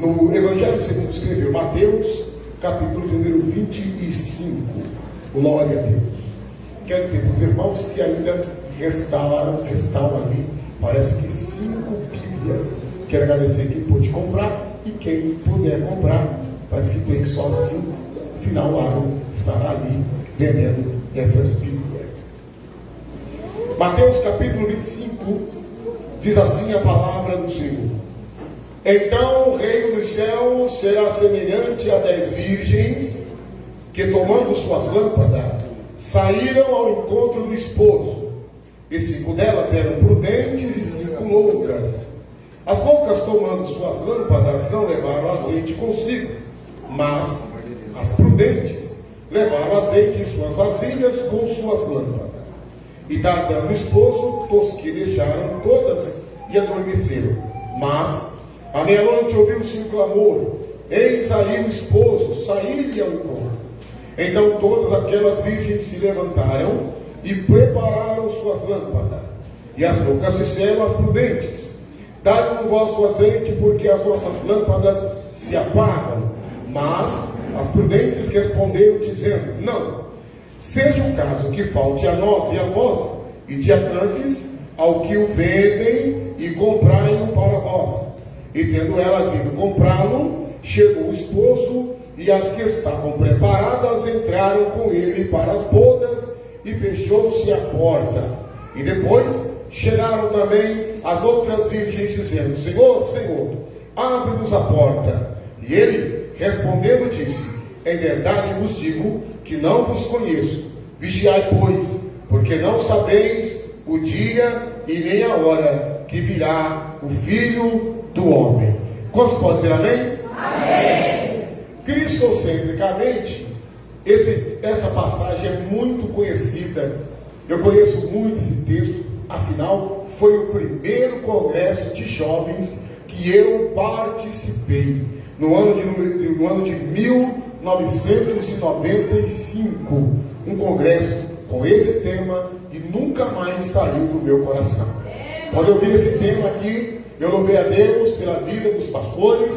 no Evangelho segundo escreveu Mateus, capítulo número 25. Glória a Deus. Quer dizer, os irmãos que ainda restaram ali, parece que 5 Bíblias. Quero agradecer quem pôde comprar e quem puder comprar. Parece que tem só 5. No final, o Aaron estará ali vendendo essas Bíblias. Mateus capítulo 25 diz assim a palavra do Senhor: então o reino dos céus será semelhante a 10 virgens que, tomando suas lâmpadas, saíram ao encontro do esposo. E 5 delas eram prudentes e 5 loucas. As loucas, tomando suas lâmpadas, não levaram azeite consigo, mas as prudentes levaram azeite em suas vasilhas com suas lâmpadas. E tardando o esposo, tosquenejaram todas e adormeceram. Mas à meia-noite ouviu-se um clamor: eis aí o esposo, saí-lhe ao encontro. Então todas aquelas virgens se levantaram e prepararam suas lâmpadas. E as loucas disseram às prudentes: dai-me o vosso azeite, porque as nossas lâmpadas se apagam. Mas as prudentes responderam, dizendo: não, seja o caso que falte a nós e a vós, e diamantes ao que o vendem, e comprai-o para vós. E tendo elas ido comprá-lo, chegou o esposo, e as que estavam preparadas entraram com ele para as bodas, e fechou-se a porta. E depois chegaram também as outras virgens, dizendo: Senhor, Senhor, abre-nos a porta. E ele, respondendo, disse: em verdade vos digo que não vos conheço. Vigiai, pois, porque não sabeis o dia e nem a hora que virá o Filho do Homem. Quantos podem dizer amém? Amém. Cristocentricamente, essa passagem é muito conhecida. Eu conheço muito esse texto. Afinal, foi o primeiro congresso de jovens que eu participei no ano de 1995, um congresso com esse tema, e nunca mais saiu do meu coração. Quando eu vi esse tema aqui, eu louvei a Deus pela vida dos pastores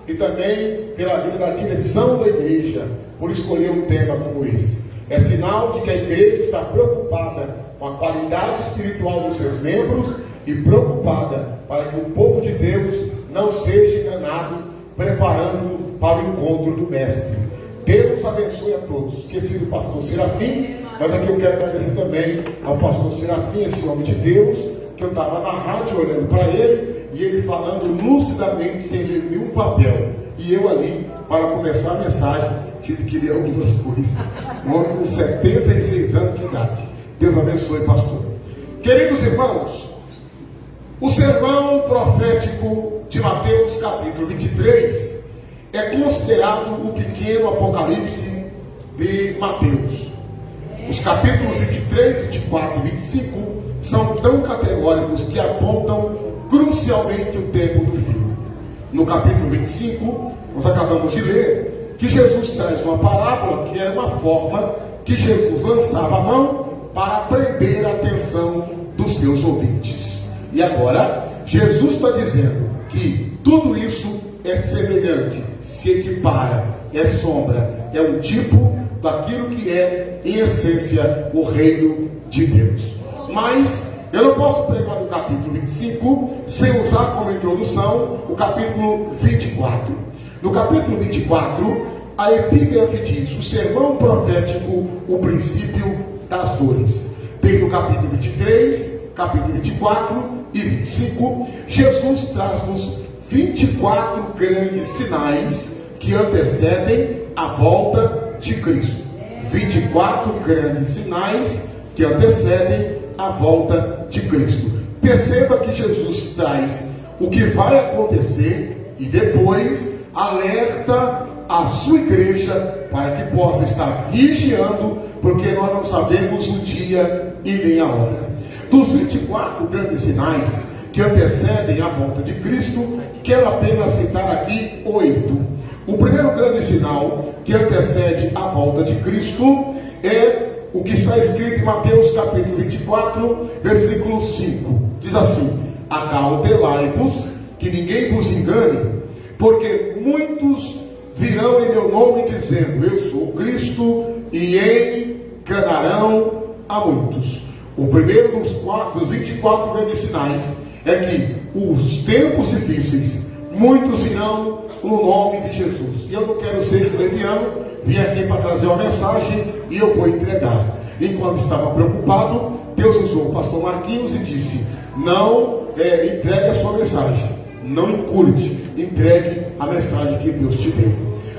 e também pela vida da direção da igreja, por escolher um tema como esse. É sinal de que a igreja está preocupada com a qualidade espiritual dos seus membros e preocupada para que o povo de Deus não seja enganado, preparando para o encontro do Mestre. Deus abençoe a todos. Esqueci do pastor Serafim, mas aqui eu quero agradecer também ao pastor Serafim, esse homem de Deus, que eu estava na rádio olhando para ele, e ele falando lucidamente, sem ler nenhum papel. E eu ali, para começar a mensagem, tive que ler algumas coisas. Um homem com 76 anos de idade. Deus abençoe, pastor. Queridos irmãos, o sermão profético de Mateus capítulo 23 é considerado o pequeno apocalipse de Mateus. Os capítulos 23, 24 e 25 são tão categóricos que apontam crucialmente o tempo do fim. No capítulo 25, nós acabamos de ler que Jesus traz uma parábola que era uma forma que Jesus lançava a mão para prender a atenção dos seus ouvintes. E agora, Jesus está dizendo que tudo isso é semelhante, se equipara, é sombra, é um tipo daquilo que é, em essência, o reino de Deus. Mas eu não posso pregar no capítulo 25 sem usar como introdução o capítulo 24. No capítulo 24, a epígrafe diz: o sermão profético, o princípio das dores. Desde o capítulo 23, capítulo 24 e 25, Jesus traz-nos 24 grandes sinais que antecedem a volta de Cristo. 24 grandes sinais que antecedem a volta de Cristo. Perceba que Jesus traz o que vai acontecer e depois alerta a sua igreja para que possa estar vigiando, porque nós não sabemos o dia e nem a hora. Dos 24 grandes sinais que antecedem a volta de Cristo, quero apenas citar aqui 8. O primeiro grande sinal que antecede a volta de Cristo é o que está escrito em Mateus capítulo 24, versículo 5. Diz assim: acautelai-vos, que ninguém vos engane, porque muitos virão em meu nome dizendo, eu sou o Cristo, e enganarão a muitos. O primeiro dos 24 grandes sinais é que os tempos difíceis, muitos virão no nome de Jesus. E eu não quero ser leviano, vim aqui para trazer uma mensagem e eu vou entregar. Enquanto estava preocupado, Deus usou o pastor Marquinhos e disse, não entregue a sua mensagem, não encurte, entregue a mensagem que Deus te deu.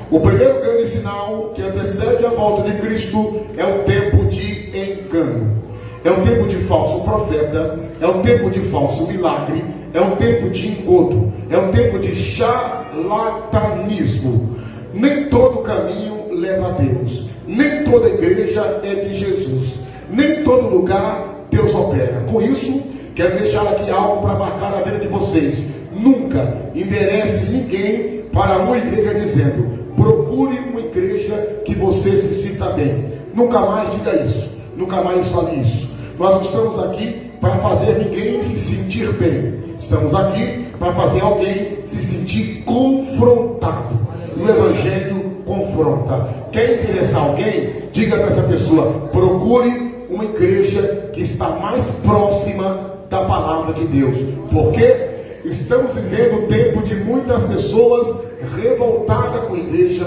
O primeiro grande sinal que antecede a volta de Cristo é o tempo de engano. É um tempo de falso profeta, é um tempo de falso milagre, é um tempo de engodo, é um tempo de charlatanismo. Nem todo caminho leva a Deus, nem toda igreja é de Jesus, nem todo lugar Deus opera. Com isso, quero deixar aqui algo para marcar a vida de vocês. Nunca enderece ninguém para uma igreja dizendo, procure uma igreja que você se sinta bem. Nunca mais diga isso, nunca mais fale isso. Nós não estamos aqui para fazer ninguém se sentir bem. Estamos aqui para fazer alguém se sentir confrontado. O Evangelho confronta. Quer interessar alguém? Diga para essa pessoa, procure uma igreja que está mais próxima da palavra de Deus. Porque estamos vivendo o tempo de muitas pessoas revoltadas com a igreja,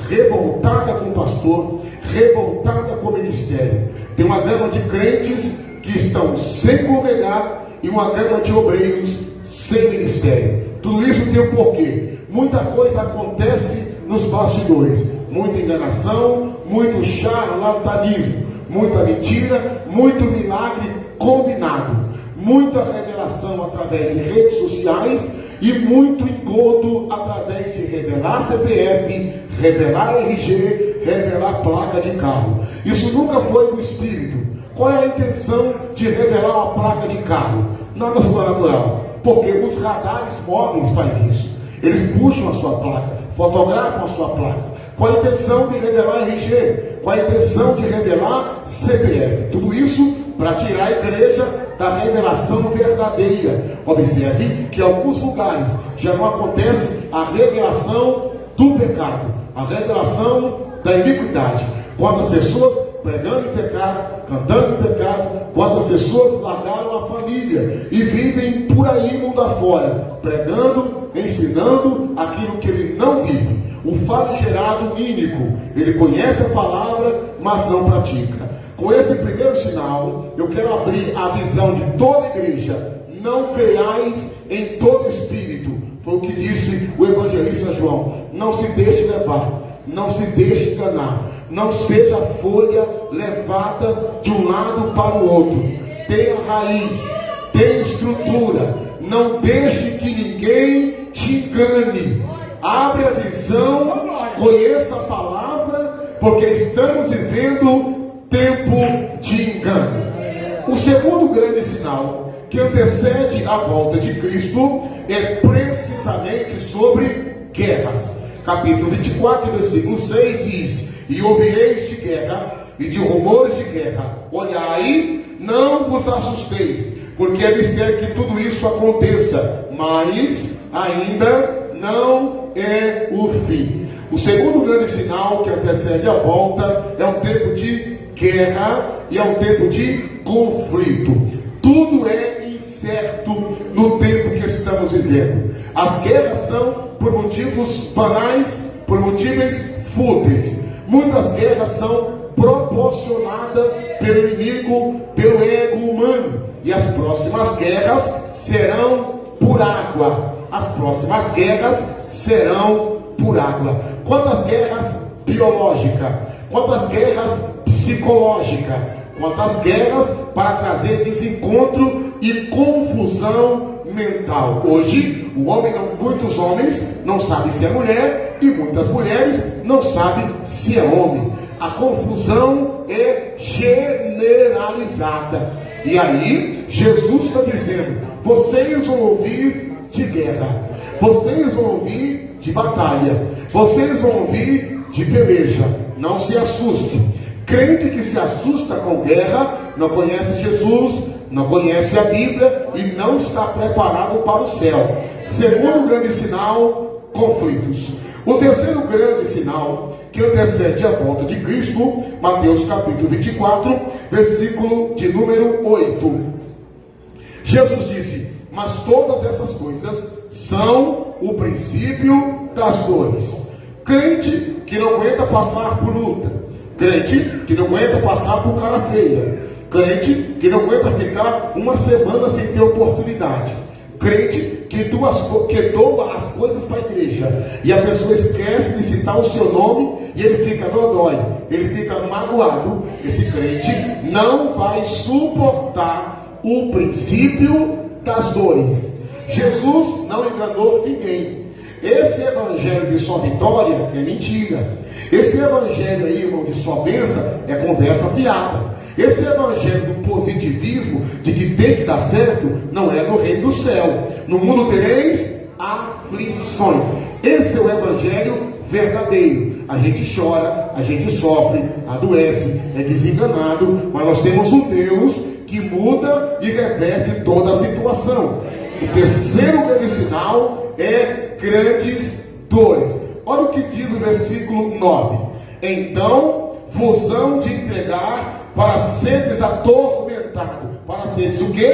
revoltada com o pastor, revoltada com o ministério. Tem uma gama de crentes que estão sem congregar e uma gama de obreiros sem ministério. Tudo isso tem um porquê. Muita coisa acontece nos bastidores. Muita enganação, muito charlatanismo, muita mentira, muito milagre combinado, muita revelação através de redes sociais e muito engodo através de revelar CPF, revelar RG, revelar placa de carro. Isso nunca foi do Espírito. Qual é a intenção de revelar uma placa de carro? Nada sobrenatural. Porque os radares móveis fazem isso. Eles puxam a sua placa, fotografam a sua placa. Qual a intenção de revelar RG? Qual a intenção de revelar CPF? Tudo isso para tirar a igreja da revelação verdadeira. Observe que em alguns lugares já não acontece a revelação do pecado, a revelação da iniquidade. Quando as pessoas pregando em pecado, cantando em pecado, quando as pessoas largaram a família e vivem por aí mundo afora, pregando, ensinando aquilo que ele não vive. O famigerado ínico, ele conhece a palavra, mas não pratica. Com esse primeiro sinal, eu quero abrir a visão de toda a igreja. Não creiais em todo espírito. Foi o que disse o evangelista João. Não se deixe levar, não se deixe enganar. Não seja folha levada de um lado para o outro. Tenha raiz, tenha estrutura. Não deixe que ninguém te engane. Abre a visão, conheça a palavra, porque estamos vivendo tempo de engano. O segundo grande sinal que antecede a volta de Cristo é precisamente sobre guerras. Capítulo 24, versículo 6 diz: e ouvireis de guerra e de rumores de guerra. Olhai, não vos assusteis, porque é mistério que tudo isso aconteça, mas ainda não é o fim. O segundo grande sinal que antecede a volta é um tempo de guerra e é um tempo de conflito. Tudo é incerto no tempo que estamos vivendo. As guerras são por motivos banais, por motivos fúteis. Muitas guerras são proporcionadas pelo inimigo, pelo ego humano. E as próximas guerras serão por água. As próximas guerras serão por água. Quantas guerras biológicas? Quantas guerras psicológicas? Quantas guerras para trazer desencontro e confusão mental? Hoje, muitos homens não sabem se é mulher e muitas mulheres não sabem se é homem. A confusão é generalizada. E aí, Jesus está dizendo: vocês vão ouvir de guerra, vocês vão ouvir de batalha, vocês vão ouvir de peleja. Não se assuste. Crente que se assusta com guerra não conhece Jesus, não conhece a Bíblia e não está preparado para o céu. Segundo grande sinal, conflitos. O terceiro grande sinal que antecede a volta de Cristo, Mateus capítulo 24, versículo de número 8. Jesus disse: mas todas essas coisas são o princípio das dores. Crente que não aguenta passar por luta, crente que não aguenta passar por cara feia, crente que não aguenta ficar uma semana sem ter oportunidade, crente que doa as coisas para a igreja e a pessoa esquece de citar o seu nome e ele fica dodói, ele fica magoado. Esse crente não vai suportar o princípio das dores. Jesus não enganou ninguém. Esse evangelho de sua vitória é mentira. Esse evangelho aí, irmão, de sua bênção é conversa fiada. Esse evangelho do positivismo, de que tem que dar certo, não é do reino do céu. No mundo tereis aflições. Esse é o evangelho verdadeiro. A gente chora, a gente sofre, adoece, é desenganado, mas nós temos um Deus que muda e reverte toda a situação. O terceiro grande sinal é grandes dores. Olha o que diz o versículo 9: então vos hão de entregar para seres atormentados. Para seres o quê?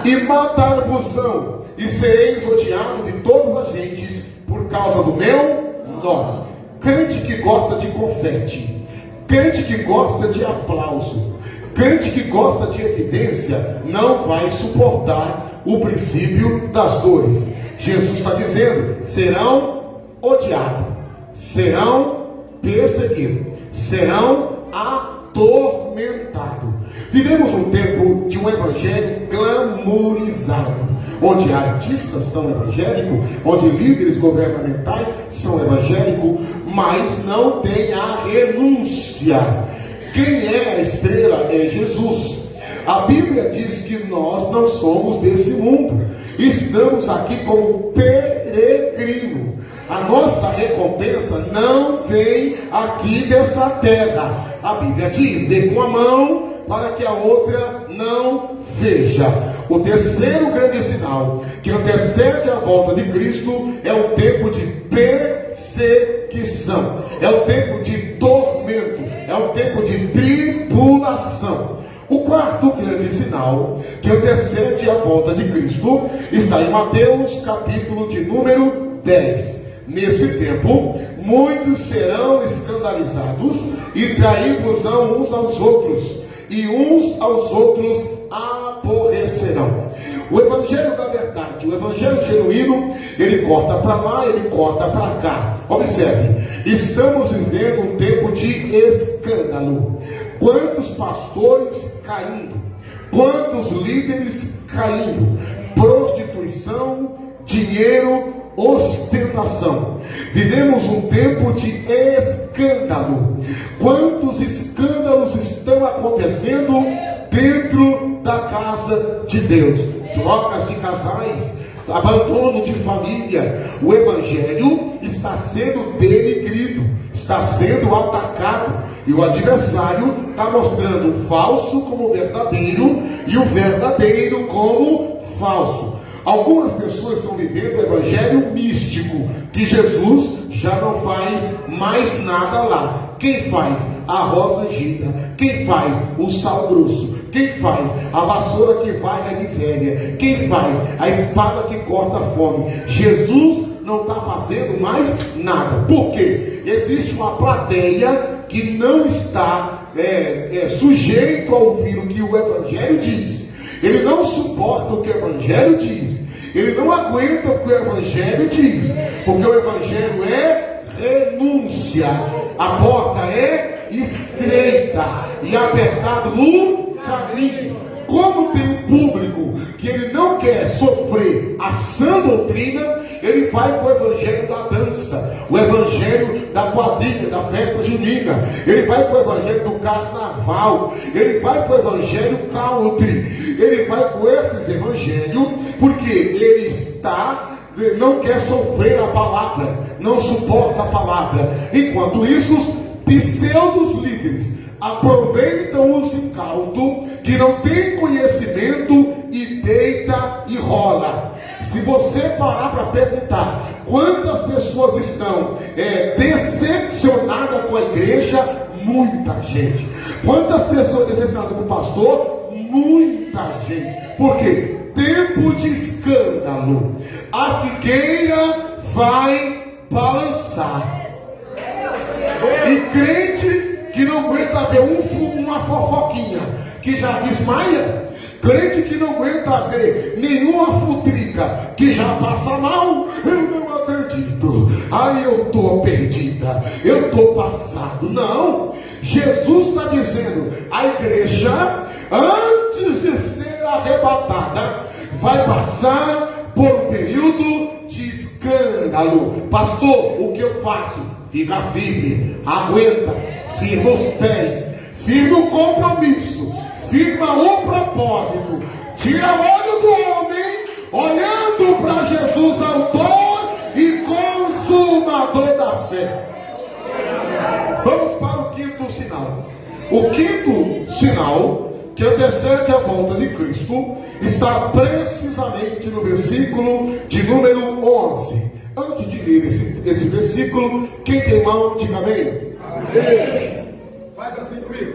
E matar-vos-ão, e sereis odiados de todas as gentes por causa do meu nome. Crente que gosta de confete, crente que gosta de aplauso, crente que gosta de evidência, não vai suportar o princípio das dores. Jesus está dizendo: serão odiados, serão perseguidos, serão atormentados. Vivemos um tempo de um evangelho glamourizado, onde artistas são evangélicos, onde líderes governamentais são evangélicos, mas não tem a renúncia. Quem é a estrela é Jesus. A Bíblia diz que nós não somos desse mundo, estamos aqui como peregrino. A nossa recompensa não vem aqui dessa terra. A Bíblia diz: dê com a mão para que a outra não veja. O terceiro grande sinal que antecede a volta de Cristo é o tempo de perseguição, é o tempo de tormento, é o tempo de tribulação. O quarto grande sinal que antecede a volta de Cristo está em Mateus capítulo de número 10. Nesse tempo, muitos serão escandalizados e trair-vos-ão uns aos outros, e uns aos outros aborrecerão. O evangelho da verdade, o evangelho genuíno, ele corta para lá, ele corta para cá. Observe, estamos vivendo um tempo de escândalo. Quantos pastores caindo, quantos líderes caindo, prostituição, dinheiro, ostentação. Vivemos um tempo de escândalo. Quantos escândalos estão acontecendo dentro da casa de Deus? Trocas de casais, abandono de família. O evangelho está sendo denegrido, está sendo atacado, e o adversário está mostrando o falso como verdadeiro e o verdadeiro como falso. Algumas pessoas estão vivendo o evangelho místico, que Jesus já não faz mais nada lá. Quem faz a rosa ungida, quem faz o sal grosso, quem faz a vassoura que vai na miséria, quem faz a espada que corta a fome. Jesus não está fazendo mais nada. Por quê? Existe uma plateia que não está sujeito a ouvir o que o evangelho diz. Ele não suporta o que o evangelho diz. Ele não aguenta o que o evangelho diz. Porque o evangelho é renúncia. A porta é estreita e apertado o caminho. Como tem um público que ele não quer sofrer a sã doutrina, ele vai para o evangelho da dança, o evangelho da quadrilha, da festa junina, ele vai para o evangelho do carnaval, ele vai para o evangelho country, ele vai com esses evangelhos, porque ele não quer sofrer a palavra, não suporta a palavra. Enquanto isso, os pseudos líderes aproveitam os incautos que não têm conhecimento e deita e rola. Se você parar para perguntar quantas pessoas estão decepcionadas com a igreja, muita gente. Quantas pessoas decepcionadas com o pastor? Muita gente. Por quê? Tempo de escândalo. A figueira vai balançar. E crente que não aguenta ver uma fofoquinha que já desmaia. Crente que não aguenta ver nenhuma futrica que já passa mal. Eu não acredito. Ai, eu estou perdida. Eu estou passado. Não. Jesus está dizendo, a igreja, antes de ser arrebatada, vai passar por um período de escândalo. Pastor, o que eu faço? Fica firme, aguenta, firma os pés, firma o compromisso, firma o propósito, tira o olho do homem, olhando para Jesus, autor e consumador da fé. Vamos para o quinto sinal. O quinto sinal que antecede a volta de Cristo está precisamente no versículo de número 11. Antes de ler esse versículo, quem tem mão, diga amém. Amém. Faz assim comigo.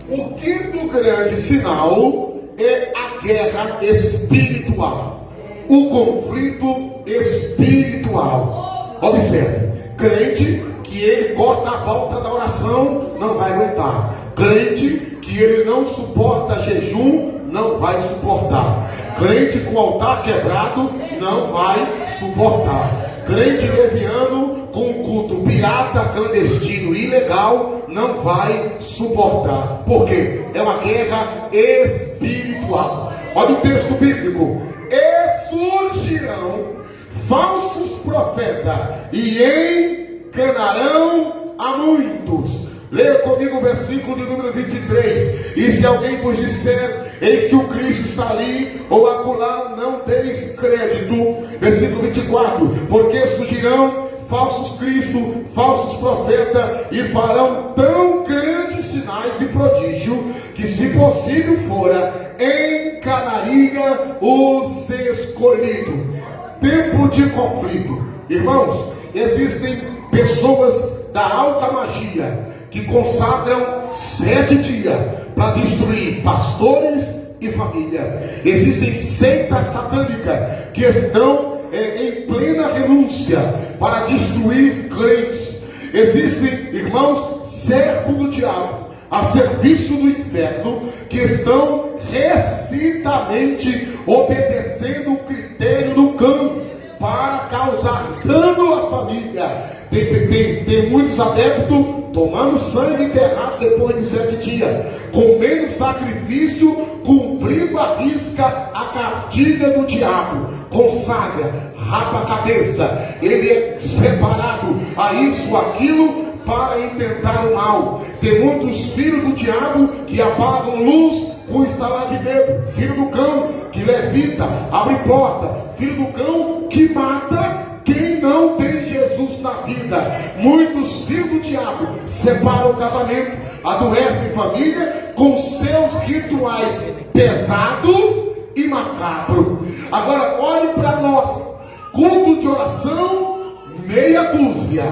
O quinto grande sinal é a guerra espiritual, o conflito espiritual. Observe, crente que ele corta a volta da oração, não vai aguentar. Crente que ele não suporta jejum, não vai suportar. Crente com altar quebrado, não vai suportar. Crente leviano com culto pirata, clandestino, ilegal, não vai suportar. Por quê? É uma guerra espiritual. Olha o texto bíblico. E surgirão falsos profetas e enganarão a muitos. Leia comigo o versículo de número 23. E se alguém vos disser, eis que o Cristo está ali ou acolá, não deis crédito. Versículo 24. Porque surgirão falsos cristos, falsos profetas, e farão tão grandes sinais e prodígio, que se possível fora, encanaria os escolhidos. Tempo de conflito. Irmãos, existem pessoas da alta magia que consagram 7 dias para destruir pastores e família. Existem seitas satânicas que estão em plena renúncia para destruir crentes. Existem, irmãos, servos do diabo a serviço do inferno que estão restritamente obedecendo o critério do cão para causar dano à família. Tem muitos adeptos tomando sangue enterrado depois de 7 dias, comendo sacrifício, cumprindo a risca a cartilha do diabo. Consagra, rapa a cabeça, ele é separado a isso, aquilo, para intentar o mal. Tem muitos filhos do diabo que apagam luz com estalar de dedo. Filho do cão que levita, abre porta. Filho do cão que mata quem não tem Jesus na vida. Muitos filhos do diabo separam o casamento, adoecem família com seus rituais pesados e macabros. Agora olhe para nós. Culto de oração, meia dúzia.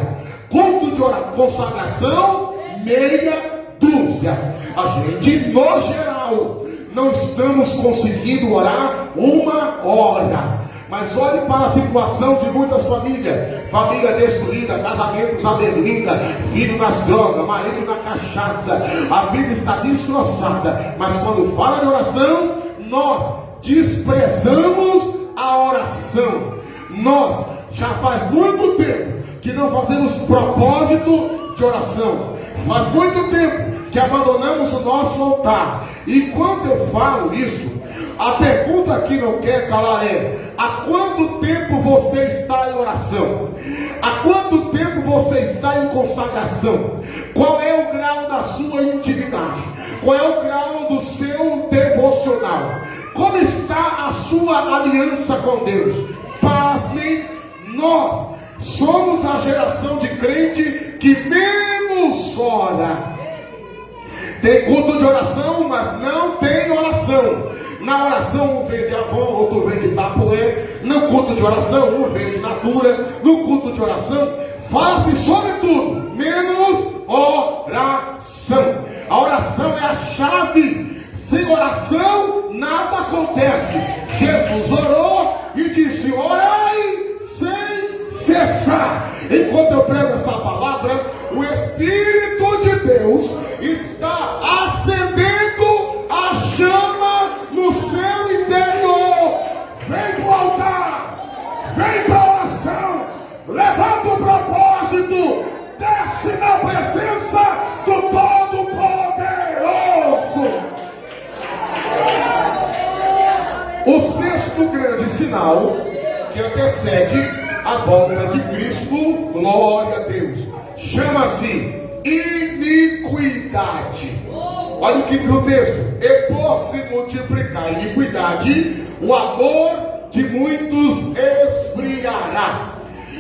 Culto de consagração, meia dúzia. A gente, no geral, não estamos conseguindo orar 1 hora. Mas olhe para a situação de muitas famílias. Família destruída, casamentos à berlinda, filho nas drogas, marido na cachaça. A vida está destroçada. Mas quando fala de oração, nós desprezamos a oração. Nós já faz muito tempo que não fazemos propósito de oração. Faz muito tempo que abandonamos o nosso altar. E quando eu falo isso, a pergunta que não quer calar é: há quanto tempo você está em oração? Há quanto tempo você está em consagração? Qual é o grau da sua intimidade? Qual é o grau do seu devocional? Como está a sua aliança com Deus? Pasmem, nós somos a geração de crente que menos chora. Tem culto de oração, mas não tem oração. Na oração um vem de Avon, outro vem de Tapué. No culto de oração um vem de Natura. No culto de oração fala-se sobre tudo, menos oração. A oração é a chave. Sem oração nada acontece. Jesus orou e disse: orai sem cessar. Enquanto eu prego essa palavra, o Espírito de Deus está acendendo a chama no seu interior. Vem para o altar, vem para a oração, levanta o propósito, desce na presença do Todo-Poderoso. O sexto grande sinal que antecede a volta de Cristo, glória a Deus, chama-se iniquidade. Olha o que diz o texto: e por se multiplicar a iniquidade, o amor de muitos esfriará.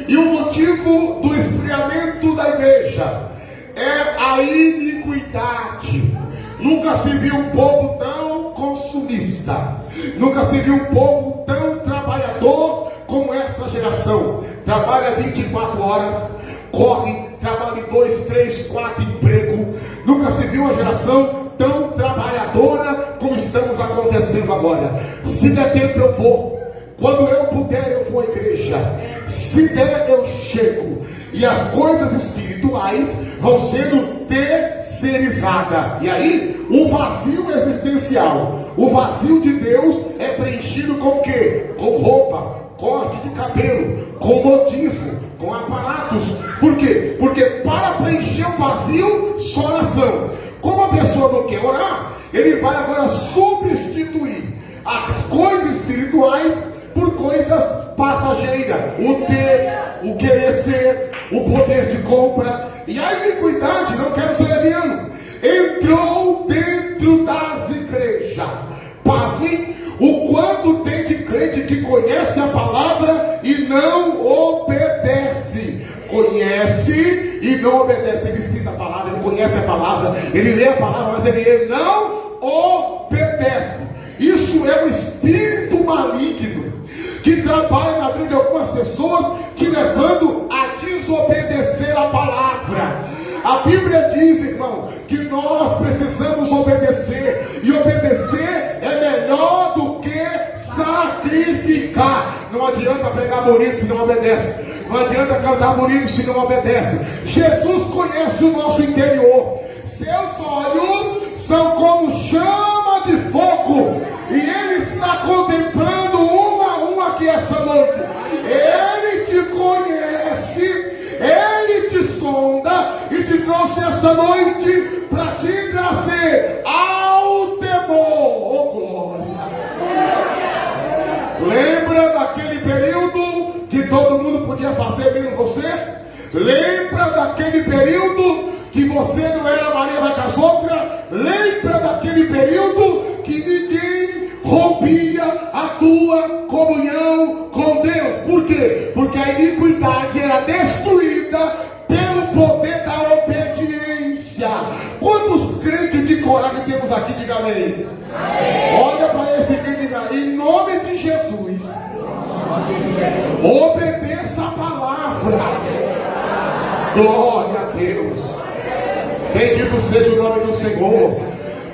E o motivo do esfriamento da igreja é a iniquidade. Nunca se viu um povo tão consumista, nunca se viu um povo tão trabalhador como essa geração. Trabalha 24 horas, corre, trabalha em 2, 3, 4 empregos. Nunca se viu uma geração tão trabalhadora como estamos acontecendo agora. Se der tempo eu vou, quando eu puder eu vou à igreja, se der eu chego. E as coisas espirituais vão sendo terceirizadas. E aí o vazio existencial, o vazio de Deus é preenchido com o quê? Com roupa, corte de cabelo, com modismo, com aparatos. Por quê? Porque para preencher o vazio, só oração. Como a pessoa não quer orar, ele vai agora substituir as coisas espirituais por coisas passageiras. O ter, o querer ser, o poder de compra. E a iniquidade, não quero ser leviano, entrou dentro das igrejas. Pasmem o quanto tem de crente que conhece a palavra e não obedece. Conhece e não obedece. Ele cita a palavra, ele conhece a palavra, ele lê a palavra, mas ele não obedece. Isso é um espírito maligno que trabalha na vida de algumas pessoas, te levando a desobedecer a palavra. A Bíblia diz, irmão, que nós precisamos obedecer, e obedecer é melhor do que sacrificar. Não adianta pregar bonito se não obedece, não adianta cantar bonito se não obedece. Jesus conhece o nosso interior. Seus olhos são como chama de fogo, e Ele está contemplando uma a uma aqui essa noite. Ele te conhece, Ele te sonda e te trouxe essa noite para te trazer ao temor. Oh, glória! Lembra daquele período que todo mundo podia fazer menos você? Lembra daquele período que você não era Maria vai com as outras? Lembra daquele período que ninguém rompia a tua comunhão com Deus? Por quê? Porque a iniquidade era destruída pelo poder da obediência. Quantos crentes de coragem temos aqui? Diga amém. Olha para esse crente e diga: em nome de Jesus, obedeça a palavra. Glória a Deus. Bendito seja o nome do Senhor.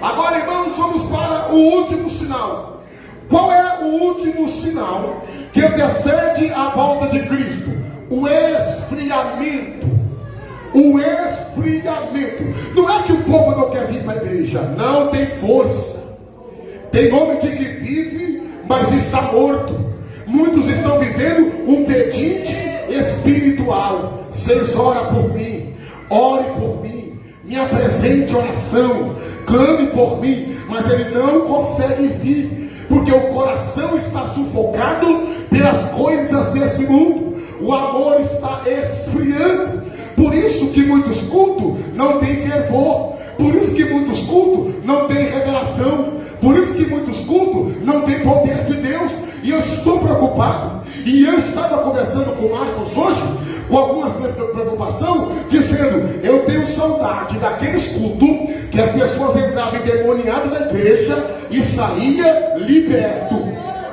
Agora, irmãos, vamos para o último sinal. Qual é o último sinal que antecede a volta de Cristo? O esfriamento. O esfriamento. Não é que o povo não quer vir para a igreja, não tem força. Tem homem que vive, mas está morto. Muitos estão vivendo um pedinte espiritual. Vocês oram por mim, ore por mim, me apresente oração, clame por mim, mas ele não consegue vir, porque o coração está sufocado pelas coisas desse mundo. O amor está esfriando. Por isso que muitos cultos não têm fervor, por isso que muitos cultos não têm revelação, por isso que muitos cultos não têm poder de Deus. E eu estou preocupado, e E eu estava conversando com o Marcos hoje, com algumas preocupação, dizendo, eu tenho saudade daqueles cultos que as pessoas entravam endemoniadas na igreja e saía liberto.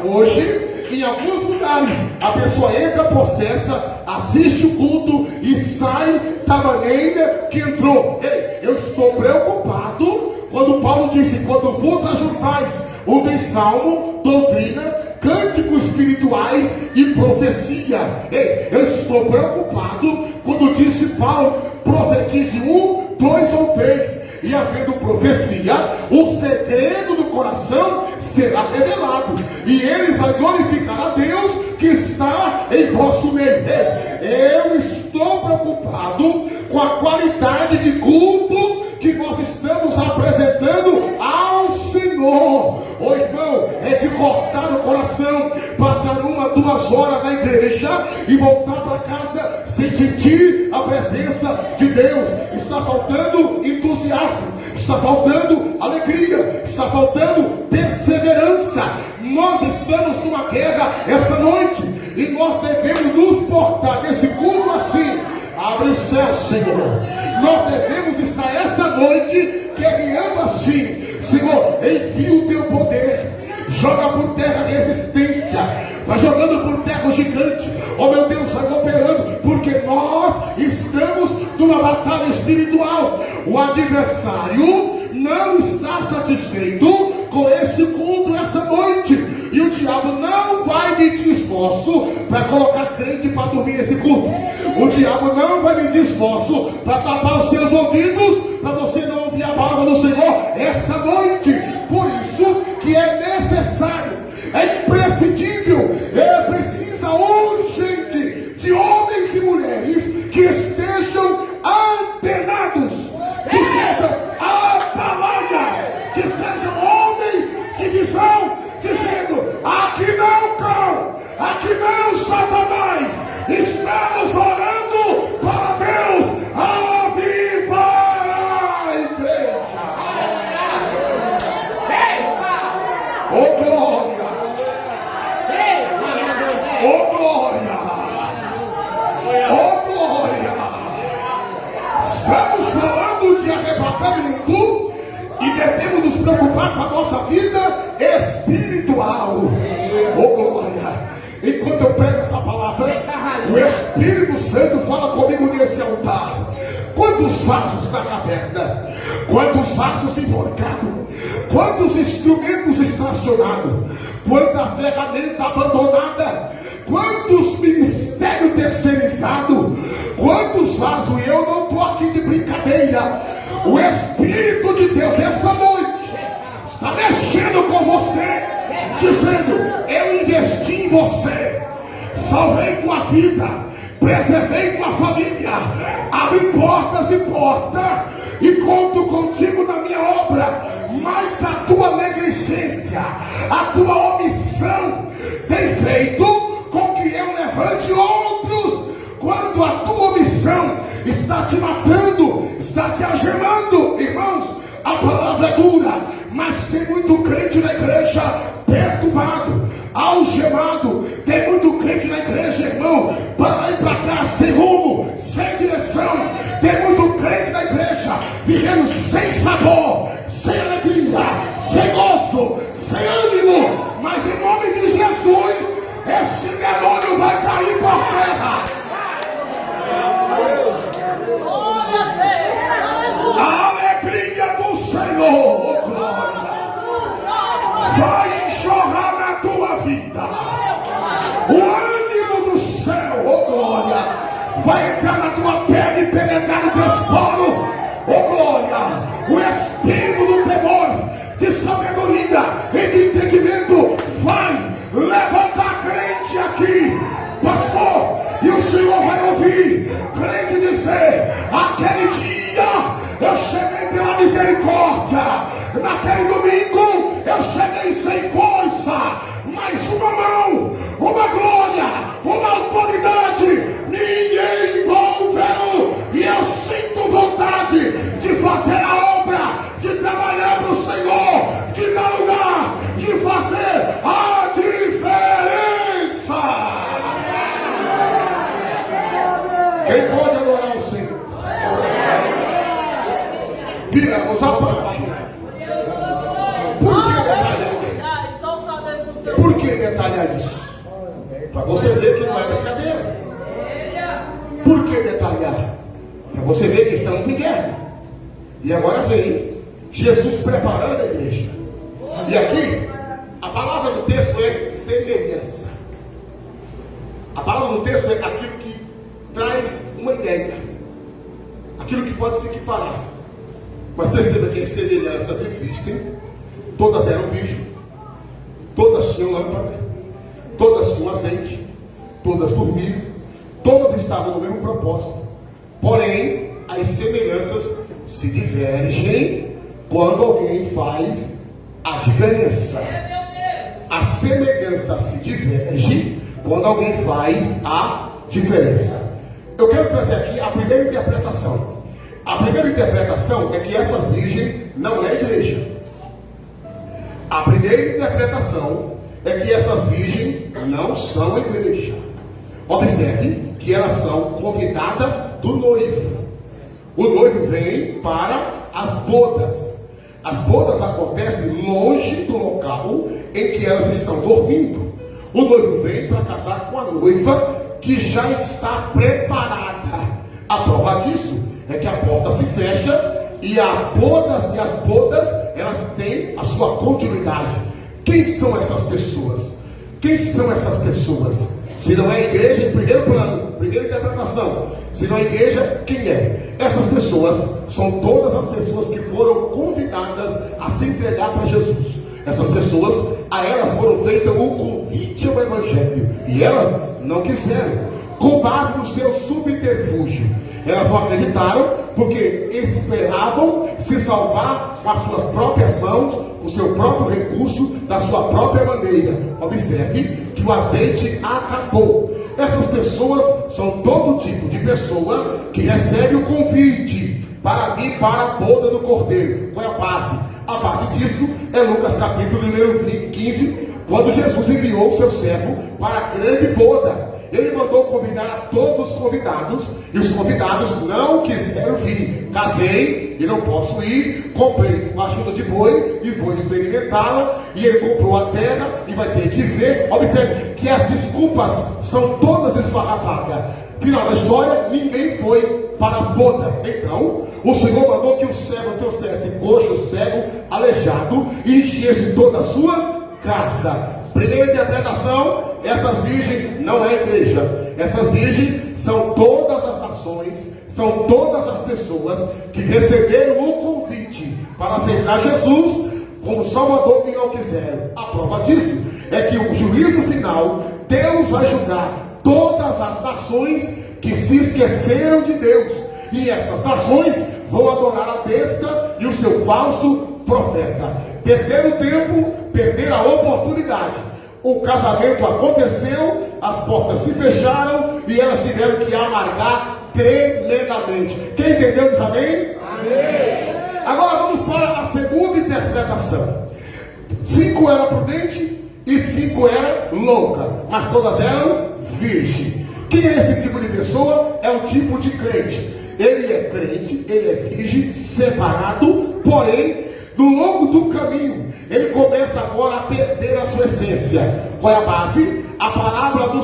Hoje, em alguns lugares, a pessoa entra possessa, assiste o culto e sai da maneira que entrou. Ei, eu estou preocupado quando Paulo disse, quando vos ajuntais, tem salmo, doutrina, cânticos espirituais e profecia. Ei, eu estou preocupado quando disse Paulo, profetize 1, 2 ou 3. E havendo profecia, o segredo do coração será revelado, e eles vão glorificar a Deus que está em vosso meio. Eu estou preocupado com a qualidade de culto que nós estamos apresentando ao Senhor. Ô irmão, é de cortar o coração, passar 1, 2 horas na igreja e voltar para casa sem sentir a presença de Deus. Está faltando entusiasmo, está faltando alegria, está faltando perseverança. Nós estamos numa guerra essa noite e nós devemos nos portar nesse culto assim. Abre o céu, Senhor. Nós devemos estar essa noite guerreando assim. Senhor, envia o teu poder, joga por terra a resistência, vai jogando por terra o gigante. Oh meu Deus, vai operando, porque nós estamos numa batalha espiritual. O adversário não está satisfeito com esse culto essa noite, e o diabo não vai medir esforço para colocar crente para dormir nesse culto. O diabo não vai medir esforço para tapar os seus ouvidos, para você não ouvir a palavra do Senhor essa noite. Por isso que é necessário, é imprescindível, precisa urgente de homens e mulheres que estejam antenados, que sejam atalaias, que sejam homens de visão, dizendo, aqui não cão, aqui não Satanás, estamos orando para Deus avivar a igreja. Oh glória, oh glória, oh glória. Estamos falando de arrebatamento e devemos nos preocupar com a nossa vida espiritual. Oh glória. Enquanto eu prego essa palavra, o Espírito Santo fala comigo nesse altar. Quantos vasos na caverna, quantos vasos emborcados, quantos instrumentos estacionados, quanta ferramenta abandonada, quantos ministérios terceirizados, quantos vasos. E eu não estou aqui de brincadeira. O Espírito de Deus essa noite está mexendo com você, dizendo, eu investi em você, salvei tua vida, preservei tua família, abri portas e portas, e conto contigo na minha obra, mas a tua negligência, a tua omissão tem feito com que eu levante outros, quando a tua omissão está te matando, está te algemando. Irmãos, a palavra é dura, mas tem muito crente na igreja perturbado, algemado. Tem muito crente na igreja, irmão, para lá e para cá, sem rumo, sem direção. Tem muito crente na igreja vivendo sem sabor, sem alegria, sem gozo, sem ânimo. Mas em nome de Jesus, esse demônio vai cair por terra. A alegria do Senhor, oh glória, vai enxurrar na tua vida. O ânimo do céu, oh glória, vai entrar na tua pele e penetrar no teu poros, oh glória. O espírito do temor, de sabedoria e de entendimento vai levantar crente aqui, pastor, e o Senhor vai ouvir crente dizer, aquele dia eu cheguei pela misericórdia, naquele domingo eu cheguei sem força, mas uma mão, uma glória, uma autoridade me envolveu, e eu sinto vontade de fazer a obra, de trabalhar para o Senhor, de dar lugar, de fazer a diferença. Quem pode adorar o Senhor? Viramos a página. Por que detalhar isso? Para você ver que não é brincadeira. Por que detalhar? Para você ver que estamos em guerra. E agora vem Jesus preparando a igreja. E aqui, a palavra do texto é semelhança. A palavra do texto é aquilo que traz uma ideia, aquilo que pode se equiparar. Mas perceba que as semelhanças existem. Todas eram virgens, todas tinham lâmpada, todas tinham azeite, todas dormiam, todas estavam no mesmo propósito. Porém, as semelhanças se divergem quando alguém faz a diferença. A semelhança se diverge quando alguém faz a diferença. Eu quero trazer aqui a primeira interpretação. A primeira interpretação é que essa virgem não é igreja. A primeira interpretação é que essas virgens não são igreja. Observe que elas são convidadas do noivo. O noivo vem para as bodas. As bodas acontecem longe do local em que elas estão dormindo. O noivo vem para casar com a noiva que já está preparada. A prova disso é que a porta se fecha e as bodas, elas têm a sua continuidade. Quem são essas pessoas? Quem são essas pessoas? Se não é igreja, em primeiro plano, primeira interpretação. Se não é igreja, quem é? Essas pessoas são todas as pessoas que foram convidadas a se entregar para Jesus. Essas pessoas, a elas foram feitas um convite ao Evangelho. E elas não quiseram. Com base no seu subterfúgio. Elas não acreditaram porque esperavam se salvar com as suas próprias mãos, com o seu próprio recurso, da sua própria maneira. Observe que o azeite acabou. Essas pessoas são todo tipo de pessoa que recebe o convite para vir para a boda do Cordeiro. Qual é a base? A base disso é Lucas capítulo número 15, quando Jesus enviou o seu servo para a grande boda. Ele mandou convidar a todos os convidados, e os convidados não quiseram vir. Casei e não posso ir, comprei uma ajuda de boi e vou experimentá-la, e ele comprou a terra e vai ter que ver. Observe que as desculpas são todas esfarrapadas. Final da história, ninguém foi para a boda. Então, o Senhor mandou que o cego trouxesse coxo, cego, aleijado, e enchesse toda a sua casa. Primeira interpretação, essas virgens não é igreja. Essas virgens são todas as nações, são todas as pessoas que receberam o convite para aceitar Jesus como Salvador e não quiseram. A prova disso é que o juízo final, Deus vai julgar todas as nações que se esqueceram de Deus. E essas nações vão adorar a besta e o seu falso profeta. Perderam o tempo, perderam a oportunidade. O casamento aconteceu, as portas se fecharam e elas tiveram que amargar tremendamente. Quem entendeu diz amém? Amém. Agora vamos para a segunda interpretação. 5 eram prudentes e 5 eram loucas, mas todas eram virgens. Quem é esse tipo de pessoa? É um tipo de crente. Ele é crente, ele é virgem, separado, porém, no longo do caminho, ele começa agora a perder a sua essência. Qual é a base? A parábola do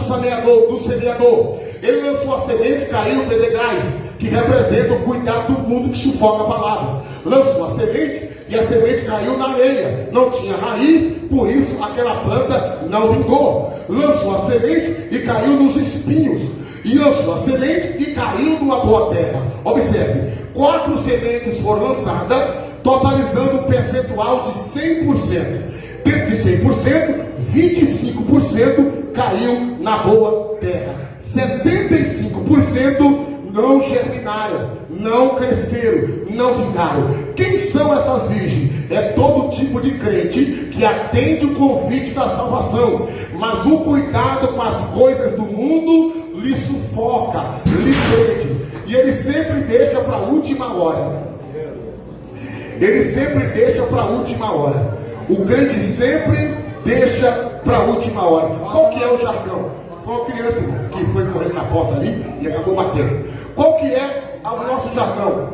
semeador. Ele lançou a semente, caiu no pedregais, que representa o cuidado do mundo que sufoca a palavra. Lançou a semente e a semente caiu na areia. Não tinha raiz, por isso aquela planta não vingou. Lançou a semente e caiu nos espinhos. E lançou a semente e caiu numa boa terra. Observe, 4 sementes foram lançadas, totalizando um percentual de 100%. Dentro de 100%, 25% caiu na boa terra. 75% não germinaram, não cresceram, não vingaram. Quem são essas virgens? É todo tipo de crente que atende o convite da salvação, mas o cuidado com as coisas do mundo lhe sufoca, lhe prende, e ele sempre deixa para a última hora. Ele sempre deixa para a última hora. O crente sempre deixa para a última hora. Qual que é o jargão? Foi uma criança que foi correndo na porta ali e acabou batendo. Qual que é o nosso jargão?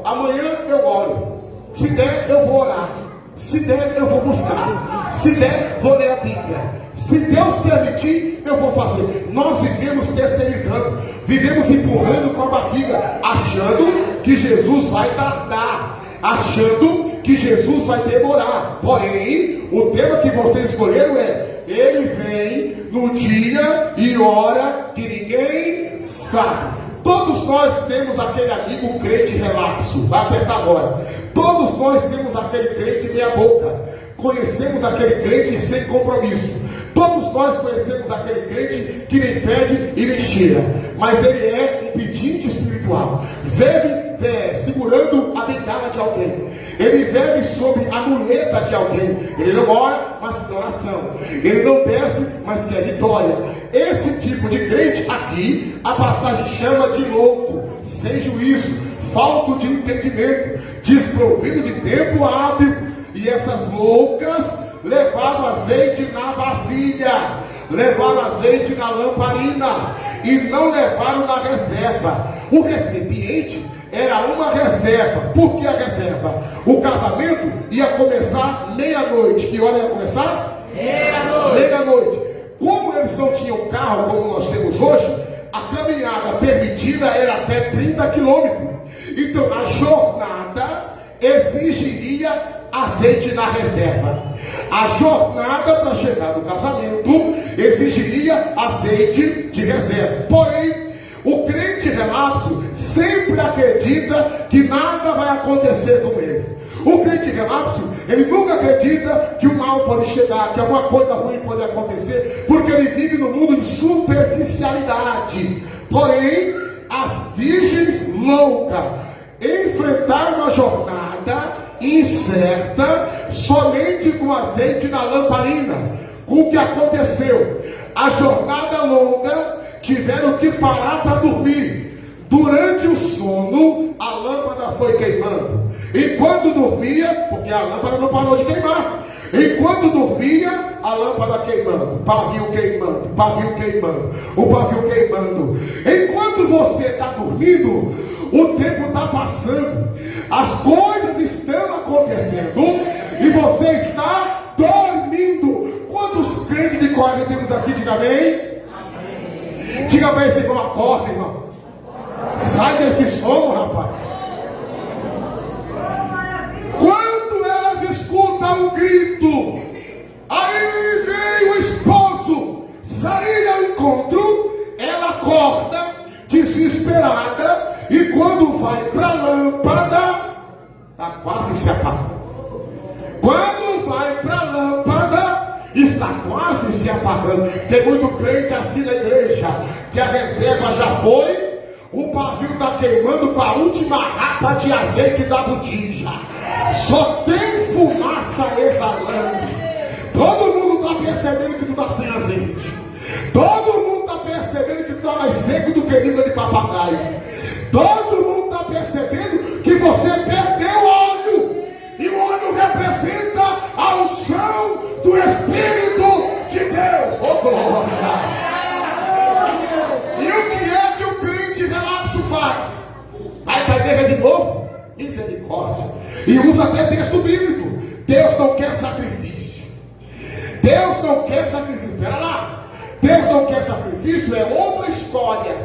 Amanhã eu oro. Se der, eu vou orar. Se der, eu vou buscar. Se der, vou ler a Bíblia. Se Deus permitir, eu vou fazer. Nós vivemos terceirizando, vivemos empurrando com a barriga, achando que Jesus vai tardar, achando que Jesus vai demorar. Porém, o tema que vocês escolheram é: Ele vem no dia e hora que ninguém sabe. Todos nós temos aquele amigo crente relapso. Vai apertar agora. Todos nós temos aquele crente meia boca. Conhecemos aquele crente sem compromisso. Todos nós conhecemos aquele crente que nem fede e nem cheira, mas ele é um pedinte espiritual. Vive segurando a bengala de alguém. Ele vive sob a muleta de alguém. Ele não ora, mas tem oração. Ele não desce, mas quer vitória. Esse tipo de crente aqui, a passagem chama de louco, sem juízo, falto de entendimento, desprovido de tempo hábil. E essas loucas levaram azeite na vasilha, levaram azeite na lamparina e não levaram na reserva. O recipiente era uma reserva. Por que a reserva? O casamento ia começar meia-noite. Que hora ia começar? Meia-noite. Meia-noite. Como eles não tinham carro como nós temos hoje, a caminhada permitida era até 30 quilômetros. Então a jornada exigiria azeite na reserva. A jornada para chegar no casamento exigiria azeite de reserva. Porém, o crente relapso sempre acredita que nada vai acontecer com ele. O crente relapso, ele nunca acredita que o mal pode chegar, que alguma coisa ruim pode acontecer, porque ele vive no mundo de superficialidade. Porém, as virgens loucas enfrentaram uma jornada incerta somente com azeite na lamparina. O que aconteceu? A jornada longa tiveram que parar para dormir. Durante o sono, a lâmpada foi queimando. Enquanto dormia, porque a lâmpada não parou de queimar. Enquanto dormia, a lâmpada queimando, pavio queimando, pavio queimando, o pavio queimando. Enquanto você está dormindo, o tempo está passando, as coisas estão acontecendo e você está dormindo. Quantos crentes de 40 temos aqui? Diga amém. Diga amém, você não acorda, irmão. Sai desse sono, rapaz. Quando elas escutam um grito, aí vem o esposo sair ao encontro, ela acorda desesperada e quando vai para a lâmpada, está quase se apagando. Quando vai para a lâmpada, está quase se apagando. Tem muito crente assim na igreja, que a reserva já foi, o pavio está queimando com a última rapa de azeite da botija. Só tem fumaça exalando. Todo mundo está percebendo que tu está sem azeite. Todo mundo está percebendo que tu está mais seco do que língua de papagaio. Todo mundo está percebendo que você perdeu óleo. E o óleo representa a unção do Espírito de Deus. Oh, glória! E o que é que o crente relapso faz? Vai para a igreja de novo? Misericórdia. E usa até texto bíblico. Deus não quer sacrifício. Deus não quer sacrifício. Espera lá. Deus não quer sacrifício, é outra história.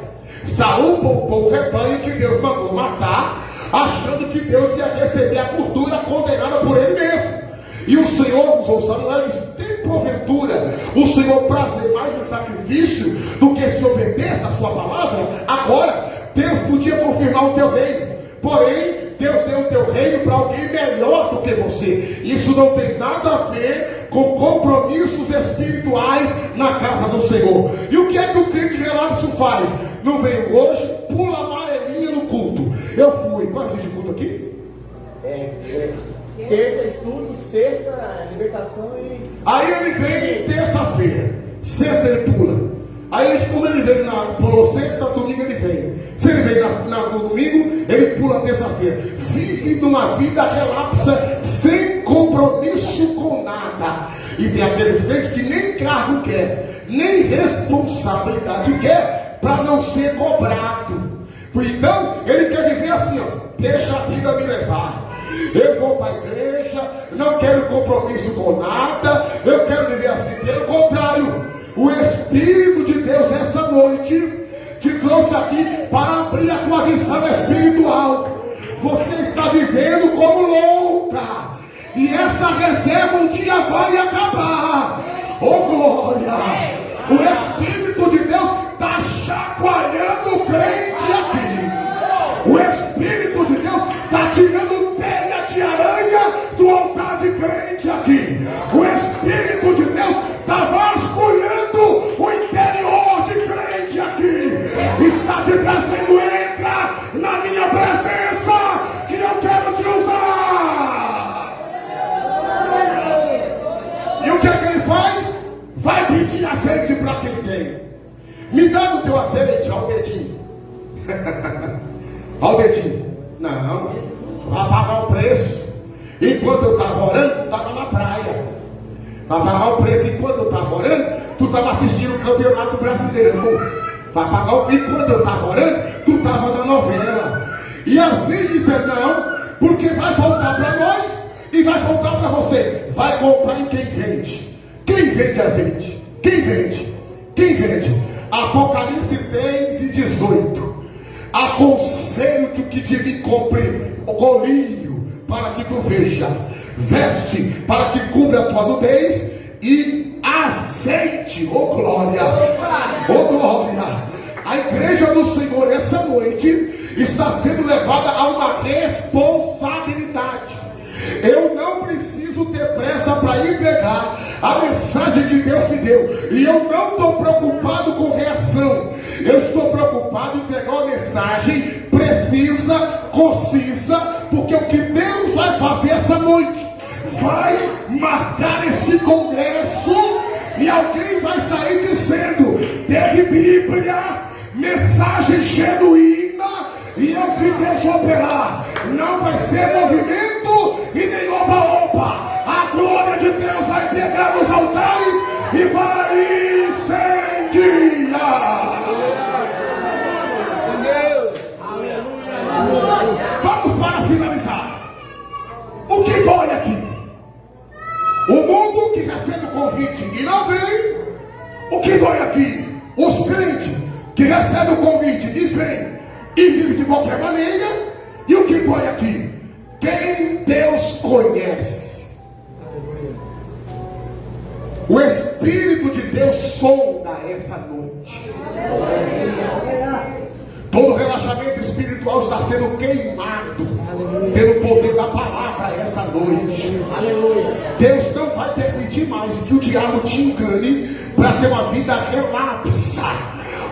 Saul poupou o rebanho que Deus mandou matar, achando que Deus ia receber a gordura condenada por ele mesmo. E o Senhor usou Samuel e disse: tem porventura o Senhor prazer mais em sacrifício do que se obedeça a sua palavra? Agora, Deus podia confirmar o teu reino. Porém, Deus deu o teu reino para alguém melhor do que você. Isso não tem nada a ver com compromissos espirituais na casa do Senhor. E o que é que o crente relapso faz? Não veio hoje, pula amarelinha no culto. Eu fui. Qual é o dia de culto aqui? Terça estudo, sexta libertação e... Aí ele vem terça-feira, sexta ele pula. Aí como ele veio pulou sexta, domingo ele vem. Se ele veio no domingo, ele pula terça-feira. Vive numa vida relapsa, sem compromisso com nada. E tem aqueles crentes que nem carro quer, nem responsabilidade quer, para não ser cobrado. Então, ele quer viver assim, ó, deixa a vida me levar. Eu vou para a igreja, não quero compromisso com nada, eu quero viver assim. Pelo contrário, o Espírito de Deus essa noite te trouxe aqui para abrir a tua visão espiritual. Você está vivendo como louca, e essa reserva um dia vai acabar. Oh glória! O Espírito de Deus está chacoalhando o crente aqui. O Espírito de Deus está tirando teia de aranha do altar de crente aqui. O Espírito de Deus está vasculhando o interior de crente aqui. Está te trazendo, entra na minha presença, que eu quero te usar. E o que é que ele faz? Vai pedir azeite para quem tem. Me dá no teu azeite, ó o dedinho. Ó o dedinho. Não, vai pagar o preço. Enquanto eu estava orando, tu estava na praia. Vai pagar o preço. Enquanto eu estava orando, tu estava assistindo o Campeonato Brasileirão. Vai pagar o... Enquanto eu estava orando, tu estava na novela. E assim dizer não, porque vai voltar para nós e vai voltar para você. Vai comprar em quem vende. Quem vende azeite? Quem vende? Quem vende? Apocalipse 3:18. Aconselho-te que de mim compre colírio, para que tu veja, veste, para que cubra a tua nudez, e azeite, oh glória, oh glória. A igreja do Senhor essa noite está sendo levada a uma responsabilidade. Eu não preciso ter pressa para entregar a mensagem que Deus me deu. E eu não estou preocupado com reação. Eu estou preocupado em entregar uma mensagem precisa, concisa, porque o que Deus vai fazer essa noite vai marcar esse congresso, e alguém vai sair dizendo: teve Bíblia, mensagem genuína, e eu vi Deus operar. Não vai ser movimento e nem oba-oba. A glória de Deus vai pegar nos altares e vai incendiar. Vamos para finalizar. O que dói aqui? O mundo que recebe o convite e não vem. O que dói aqui? Os crentes que recebem o convite e vêm e vivem de qualquer maneira. E o que dói aqui? Quem Deus conhece. O Espírito de Deus sonda essa noite. Todo relaxamento espiritual está sendo queimado pelo poder da palavra essa noite. Deus não vai permitir mais que o diabo te engane para ter uma vida relapsa.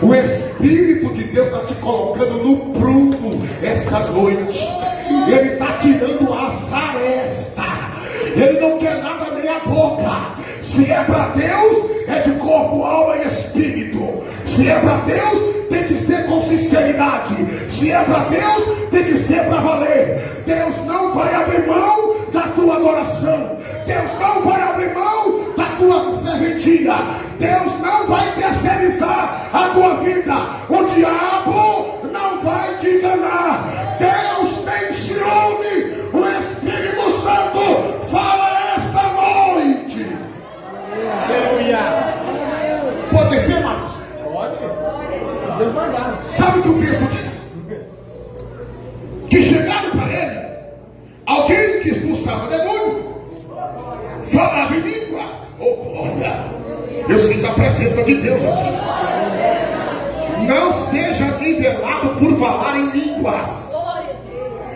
O Espírito de Deus está te colocando no prumo essa noite. Ele está tirando as arestas. Ele não quer nada meia boca. Se é para Deus, é de corpo, alma e espírito. Se é para Deus, tem que ser com sinceridade. Se é para Deus, tem que ser para valer. Deus não vai abrir mão da tua adoração. Deus não vai abrir mão da tua serventia. Deus não vai terceirizar a tua vida. O diabo não vai te enganar. Deus tem ciúme. O Espírito Santo fala essa noite. Aleluia. Pode ser, Marcos? Pode. Deus vai dar. Sabe o que o texto diz? Que chegaram para ele alguém que expulsava demônio, falava em línguas. Oh glória! Eu sinto a presença de Deus aqui. Não seja nivelado por falar em línguas.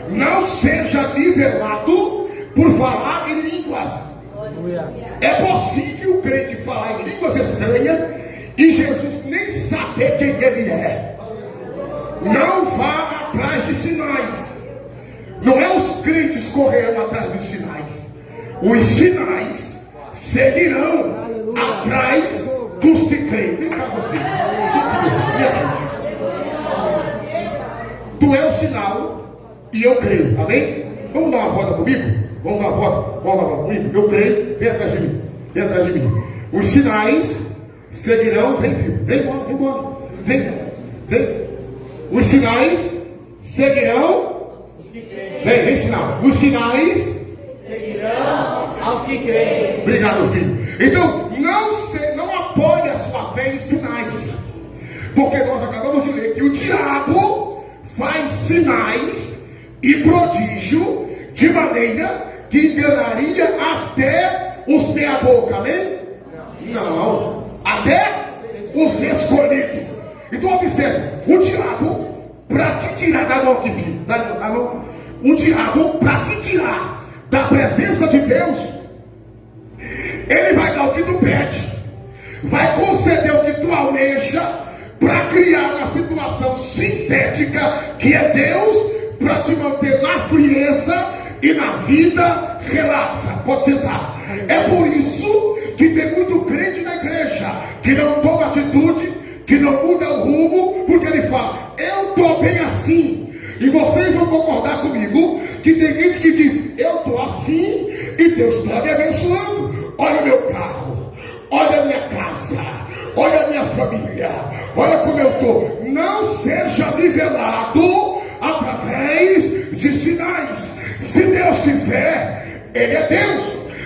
Não seja nivelado por falar em línguas. É possível o crente falar em línguas estranhas e Jesus nem saber quem ele é. Não vá atrás de sinais. Não é os crentes correrão atrás dos sinais. Os sinais seguirão atrás dos que creem. Vem cá você. Tu é o sinal e eu creio. Amém? Vamos dar uma volta comigo? Vamos dar uma volta comigo? Eu creio. Vem atrás de mim. Vem atrás de mim. Os sinais seguirão, vem filho, vem embora, vem. Os sinais seguirão, vem sinal. Os sinais seguirão aos que creem. Obrigado, filho. Então, não apoie a sua fé em sinais, porque nós acabamos de ler que o diabo faz sinais e prodígio de maneira que enganaria até os meia-boca, amém? Não, até os escolhidos. Então observe, o diabo para te tirar da mão que vive, o diabo para te tirar da presença de Deus, ele vai dar o que tu pede, vai conceder o que tu almeja, para criar uma situação sintética que é Deus, para te manter na frieza e na vida relapsa. Pode sentar. É por isso que tem muito crente na igreja que não toma atitude, que não muda o rumo, porque ele fala, eu estou bem assim. E vocês vão concordar comigo que tem gente que diz, eu estou assim e Deus está me abençoando. Olha o meu carro, olha a minha casa, olha a minha família, olha como eu estou. Não seja nivelado através de sinais. Se Deus fizer, Ele é Deus.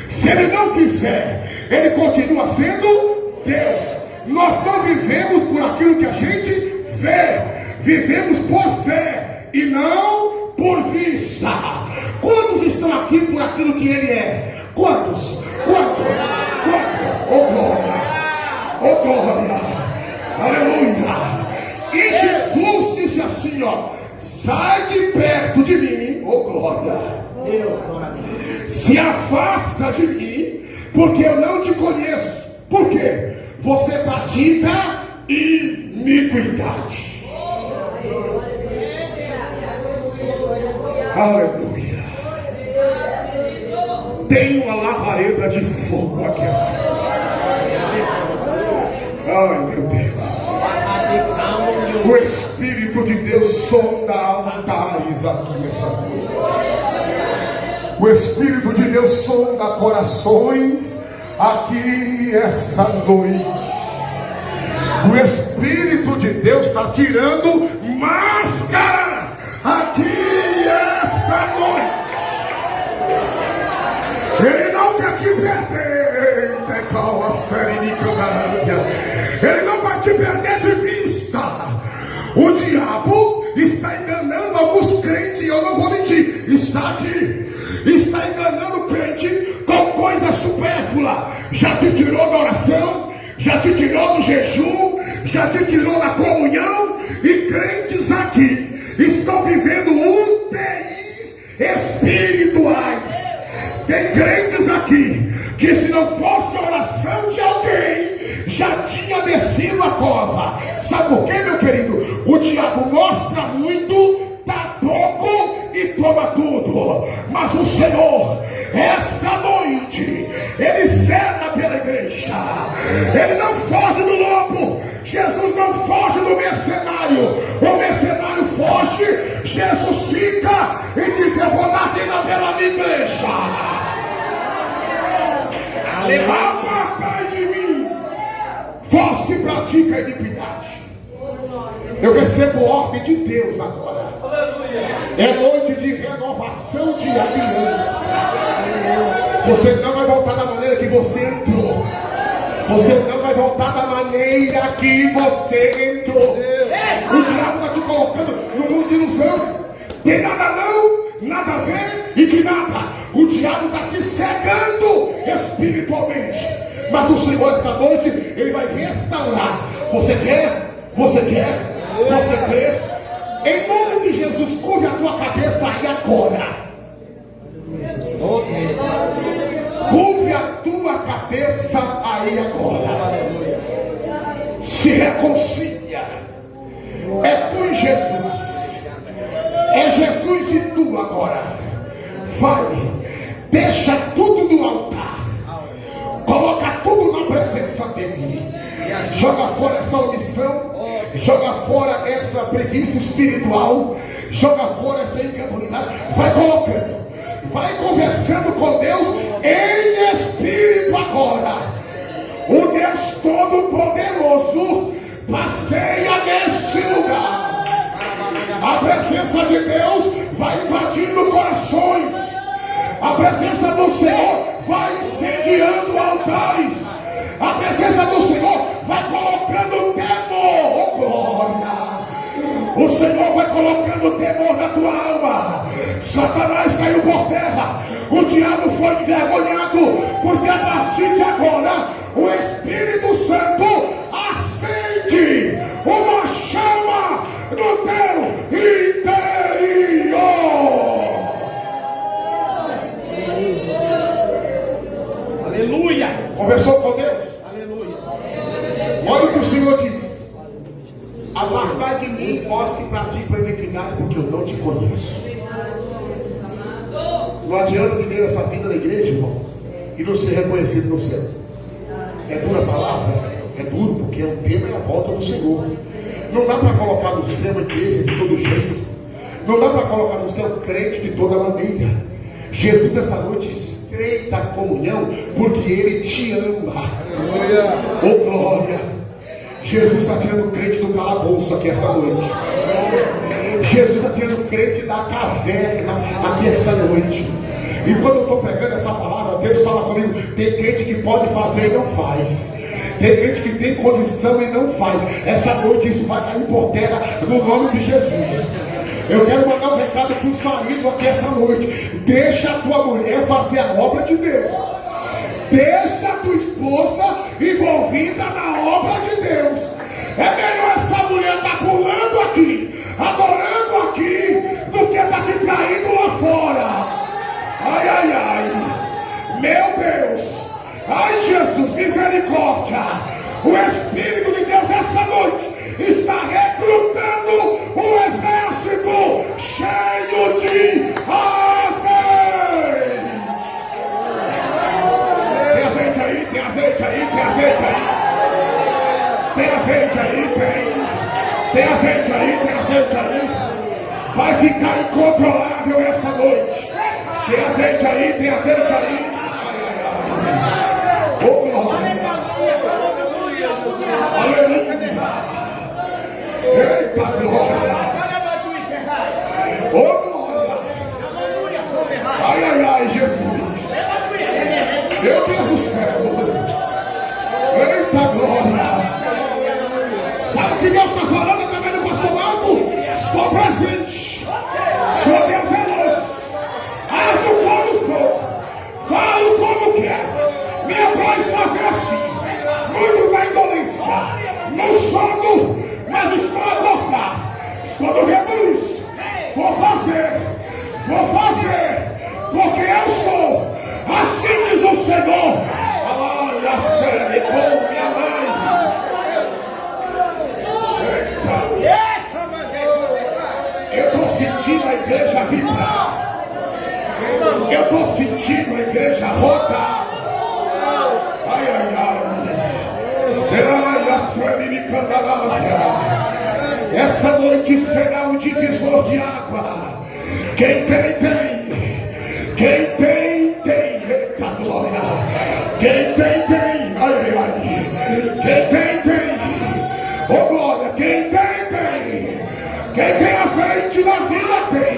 Se Ele não fizer, Ele continua sendo Deus. Nós não vivemos por aquilo que a gente vê, vivemos por fé e não por vista. Quantos estão aqui por aquilo que Ele é? Quantos? Oh glória, oh glória, aleluia. E Jesus disse assim, ó, sai de perto de mim, oh glória, Deus, glória a Deus. Se afasta de mim, porque eu não te conheço. Por quê? Você pratica iniquidade. Aleluia. Tem uma lavareda de fogo aqui assim. Ai meu Deus. O Espírito de Deus sonda altares aqui essa noite. O Espírito de Deus sonda corações aqui essa noite. O Espírito de Deus está tirando máscaras aqui esta noite. Ele não quer te perder. Ele não vai te perder de vista. O diabo está enganando alguns crentes. Eu não vou mentir, está aqui. Está enganando o crente com coisa supérflua. Já te tirou da oração, já te tirou do jejum, já te tirou da comunhão. E crentes aqui estão vivendo UTIs espirituais. Tem crentes aqui que, se não fosse a oração de alguém, já tinha descido a cova. Sabe por quê, meu querido? O diabo mostra muito, dá pouco e toma tudo. Mas o Senhor, essa noite, Ele zela pela igreja. Ele não foge do lobo. Jesus não foge do mercenário. O mercenário foge, Jesus fica e diz, eu vou dar vida pela minha igreja. Apartai de mim, vós que pratica a iniquidade. Eu recebo ordem de Deus agora. É noite de renovação de aliança. Você não vai voltar da maneira que você entrou. Você não vai voltar da maneira que você entrou. O diabo está te colocando no mundo de ilusão. Tem nada não, nada a ver e que nada. O diabo está te cegando espiritualmente. Mas o Senhor essa noite, Ele vai restaurar. Você quer? Você quer? Você crê? Em nome de Jesus, curve a tua cabeça aí agora. Curve a tua cabeça aí agora. Se reconcilia. É tu e Jesus. É Jesus e tu agora. Vai. Deixa tudo no altar. Coloca tudo na presença dele. Joga fora essa omissão. Joga fora essa preguiça espiritual. Joga fora essa incredulidade. Vai colocando. Vai conversando com Deus em espírito agora. O Deus Todo-Poderoso passeia nesse lugar. A presença de Deus vai invadindo corações. A presença do Senhor vai incendiando altares. A presença do Senhor vai colocando temor. Oh, glória! O Senhor vai colocando temor na tua alma. Satanás caiu por terra. O diabo foi envergonhado. Porque a partir de agora o Espírito Santo acende uma chama no teu interior. Aleluia. Conversou com Deus? Aleluia. Olha o que o Senhor diz: apartai de mim, vós que praticam a iniquidade, porque eu não te conheço. Não adianta viver essa vida da igreja, irmão, e não ser reconhecido no céu. É dura a palavra? É duro, porque o tema é a volta do Senhor. Não dá para colocar no céu a igreja de todo jeito. Não dá para colocar no céu crente de toda maneira. Jesus essa noite estreita a comunhão, porque Ele te ama. Oh, glória! Jesus está tirando crente do calabouço aqui essa noite. Jesus está tirando crente da caverna aqui essa noite. E quando eu estou pregando essa palavra, Deus fala comigo: tem crente que pode fazer e não faz. Tem crente que tem condição e não faz. Essa noite isso vai cair por terra no nome de Jesus. Eu quero mandar um recado para os maridos aqui essa noite: deixa a tua mulher fazer a obra de Deus. Deixa a tua esposa envolvida na obra de Deus. É melhor essa mulher estar pulando aqui, adorando aqui, do que estar te traindo lá fora. Ai, ai, ai, meu Deus, ai, Jesus, misericórdia. O Espírito de Deus essa noite está recrutando um exército cheio de azeite. Tem azeite aí, tem azeite aí, tem azeite aí. Tem azeite aí, tem azeite aí, tem azeite aí. Vai ficar incontrolável essa noite. Tem azeite aí, tem azeite aí. Oh, glória. Aleluia. Eita glória. Oh, glória. Ai, ai, ai, Jesus. Meu Deus do céu. Eita glória. Sabe o que Deus está falando através do pastor Marco? Estou presente. Sou Deus zeloso. Ardo como for. Falo como quero. Me apraz fazer assim. Muitos na indolência. Não sono, mas estou acordado. Estou no rebuliço. Vou fazer. Vou fazer. Porque eu sou. Assim diz o Senhor. Olha, sério, como minha mãe. Eu estou sentindo a igreja vibrar. Eu estou sentindo a igreja rodar. Ai, ai, ai. Essa noite será um divisor de água. Quem tem, tem. Quem tem, tem. Eita glória. Quem tem, tem. Ai, ai, ai. Quem tem, tem. Oh, glória. Quem tem, tem. Quem tem azeite na vida tem.